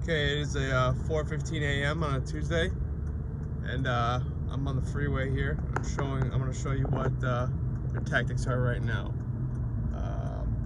Okay, it is a 4:15 a.m. on a Tuesday, and I'm on the freeway here. I'm going to show you what their tactics are right now.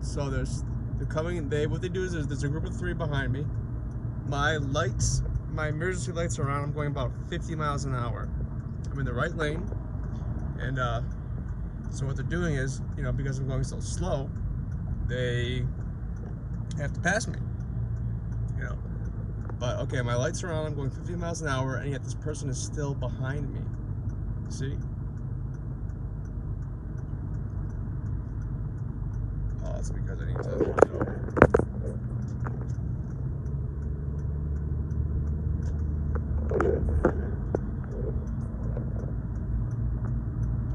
So they're coming. What they do is there's a group of 3 behind me. My emergency lights are on. I'm going about 50 miles an hour. I'm in the right lane, and so what they're doing is, because I'm going so slow, they have to pass me. But okay, my lights are on, I'm going 50 miles an hour, and yet this person is still behind me. See? Oh, that's because I need to get over.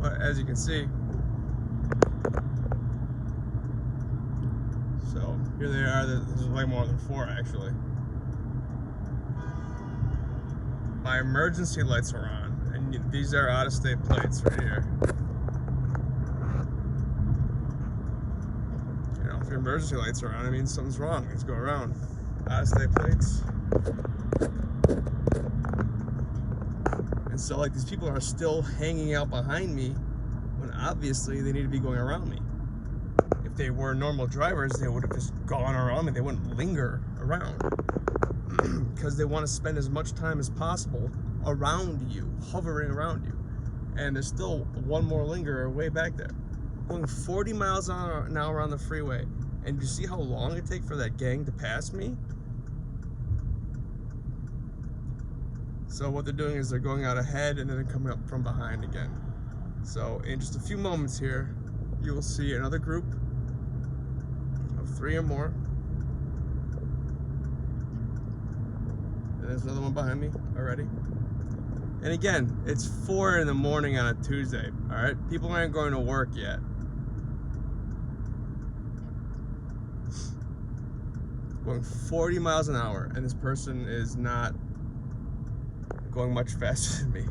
But as you can see, so here they are. This is way more than 4 actually. My emergency lights are on, and these are out-of-state plates right here. If your emergency lights are on, it means something's wrong. Let's go around. Out-of-state plates. And so, like, these people are still hanging out behind me when obviously they need to be going around me. If they were normal drivers, they would have just gone around me. They wouldn't linger around. Because they want to spend as much time as possible around you, hovering around you. And there's still one more lingerer way back there. Going 40 miles an hour on the freeway. And you see how long it takes for that gang to pass me? So what they're doing is they're going out ahead and then they're coming up from behind again. So in just a few moments here, you will see another group of 3 or more. There's another one behind me already. And again, it's 4 in the morning on a Tuesday, all right? People aren't going to work yet. Going 40 miles an hour, and this person is not going much faster than me.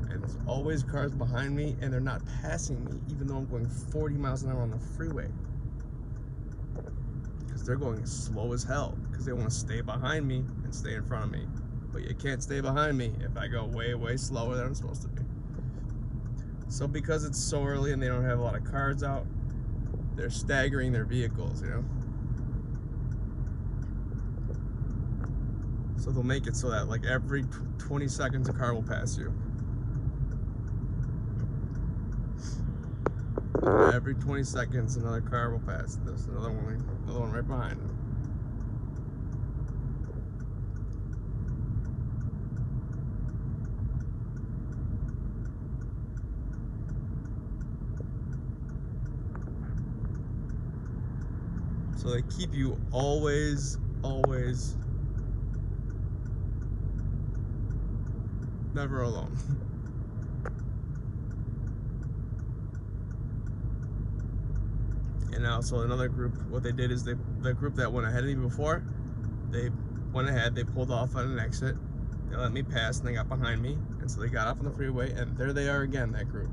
There's always cars behind me, and they're not passing me, even though I'm going 40 miles an hour on the freeway. Because they're going slow as hell, because they want to stay behind me and stay in front of me. But you can't stay behind me if I go way, way slower than I'm supposed to be. So because it's so early and they don't have a lot of cars out, they're staggering their vehicles, So they'll make it so that like every 20 seconds a car will pass you. Every 20 seconds, another car will pass. There's another one right behind them. So they keep you always never alone. And now, so another group, what they did is the group that went ahead of me before, they went ahead, they pulled off on an exit, they let me pass, and they got behind me, and so they got off on the freeway, and there they are again, that group.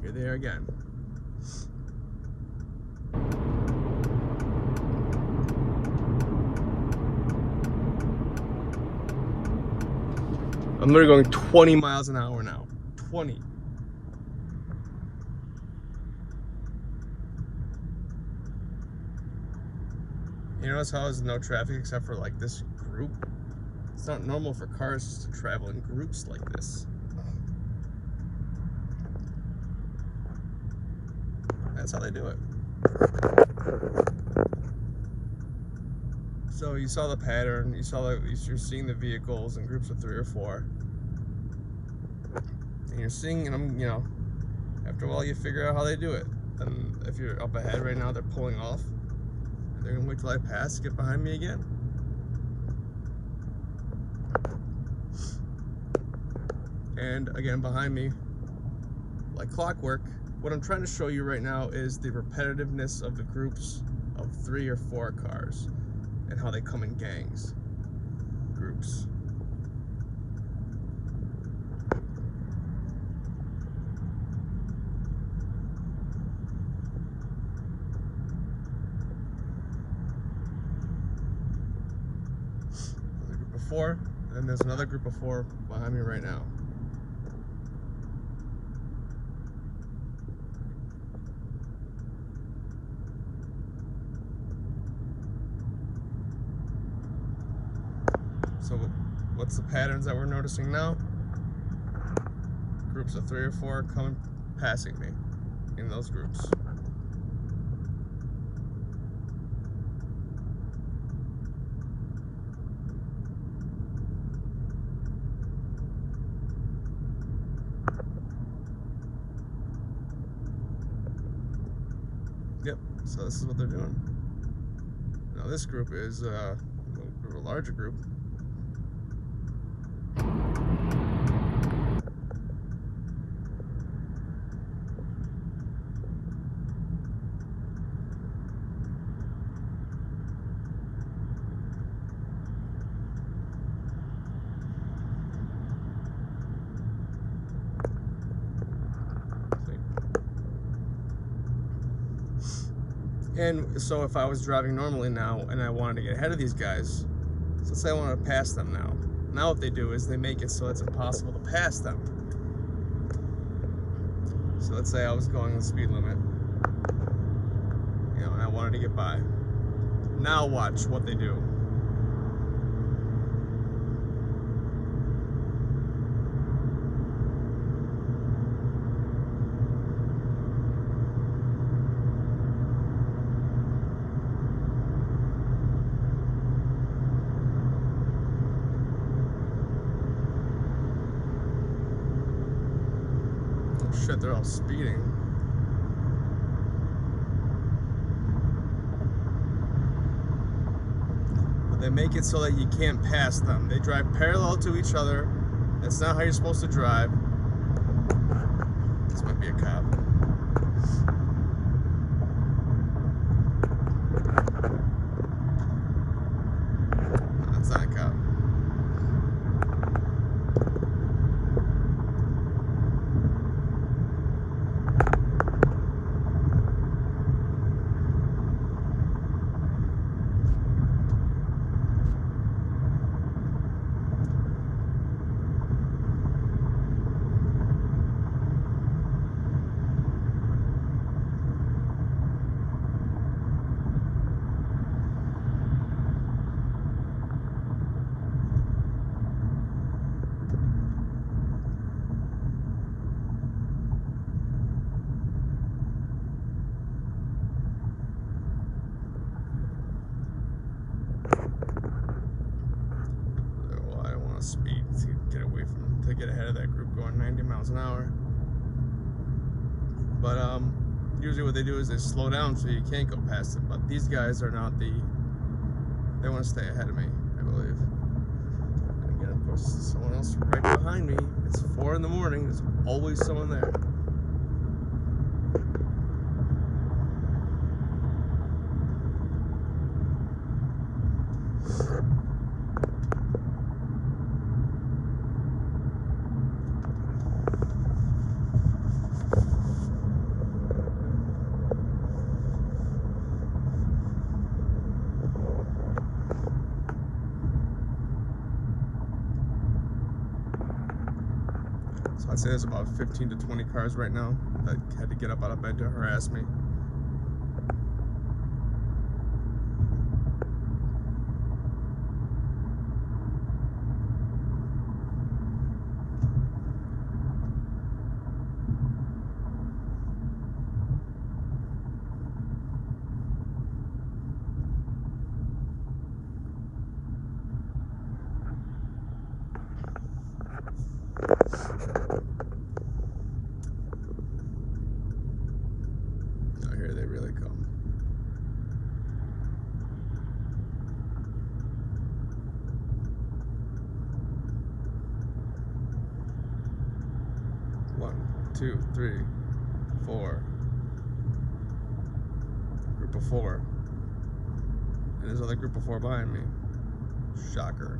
Here they are again. I'm literally going 20 miles an hour now. 20. You notice how there's no traffic except for like this group? It's not normal for cars to travel in groups like this. That's how they do it. So you saw the pattern, you're seeing the vehicles in groups of 3 or 4. And you're seeing them, after a while you figure out how they do it. And if you're up ahead right now, they're pulling off. They're gonna wait till I pass to get behind me again. And again, behind me, like clockwork, what I'm trying to show you right now is the repetitiveness of the groups of 3 or 4 cars and how they come in groups. four, and there's another group of four behind me right now. So what's the patterns that we're noticing now? Groups of 3 or 4 coming, passing me in those groups. Yep, so this is what they're doing. Now this group is a larger group. And so if I was driving normally now and I wanted to get ahead of these guys, so let's say I want to pass them now. Now what they do is they make it so it's impossible to pass them. So let's say I was going the speed limit, and I wanted to get by. Now watch what they do. Shit, they're all speeding. But they make it so that you can't pass them. They drive parallel to each other. That's not how you're supposed to drive. This might be a cop. No, that's not a cop. Speed to get away from, to get ahead of that group going 90 miles an hour. But usually what they do is they slow down so you can't go past them. But these guys are not they want to stay ahead of me, I believe. And again, of course, someone else right behind me. It's 4 in the morning. There's always someone there. So I'd say there's about 15 to 20 cars right now that had to get up out of bed to harass me. Now here they really come. One, two, three, four. Group of 4. And there's another group of 4 behind me. Shocker.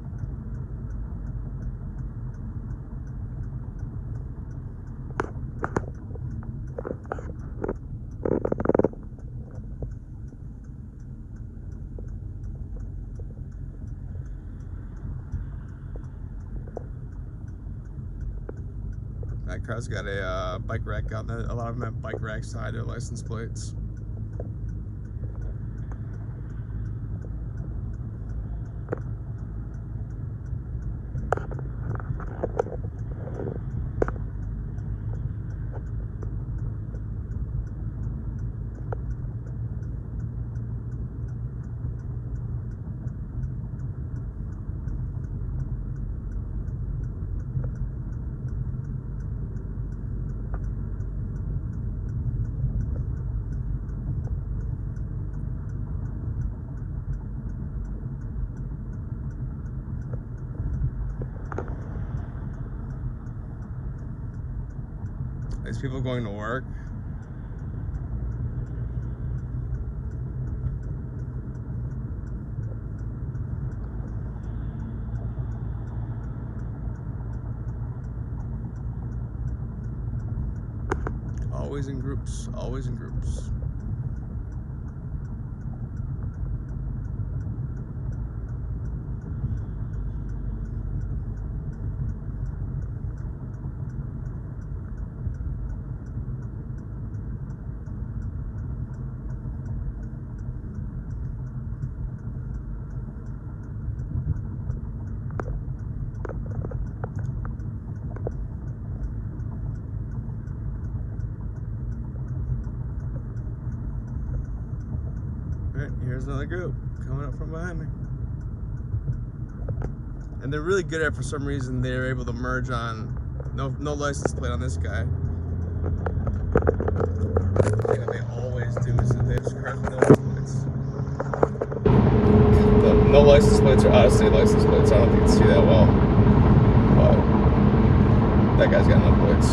That car's got a bike rack on there. A lot of them have bike racks tied to their license plates. There's people going to work. Always in groups, always in groups. Alright, here's another group coming up from behind me. And they're really good at it. For some reason, they're able to merge on no license plate on this guy. The thing that they always do is that they just crash no license plates. No license plates are out-of-state license plates. I don't know if you can see that well, but that guy's got no plates.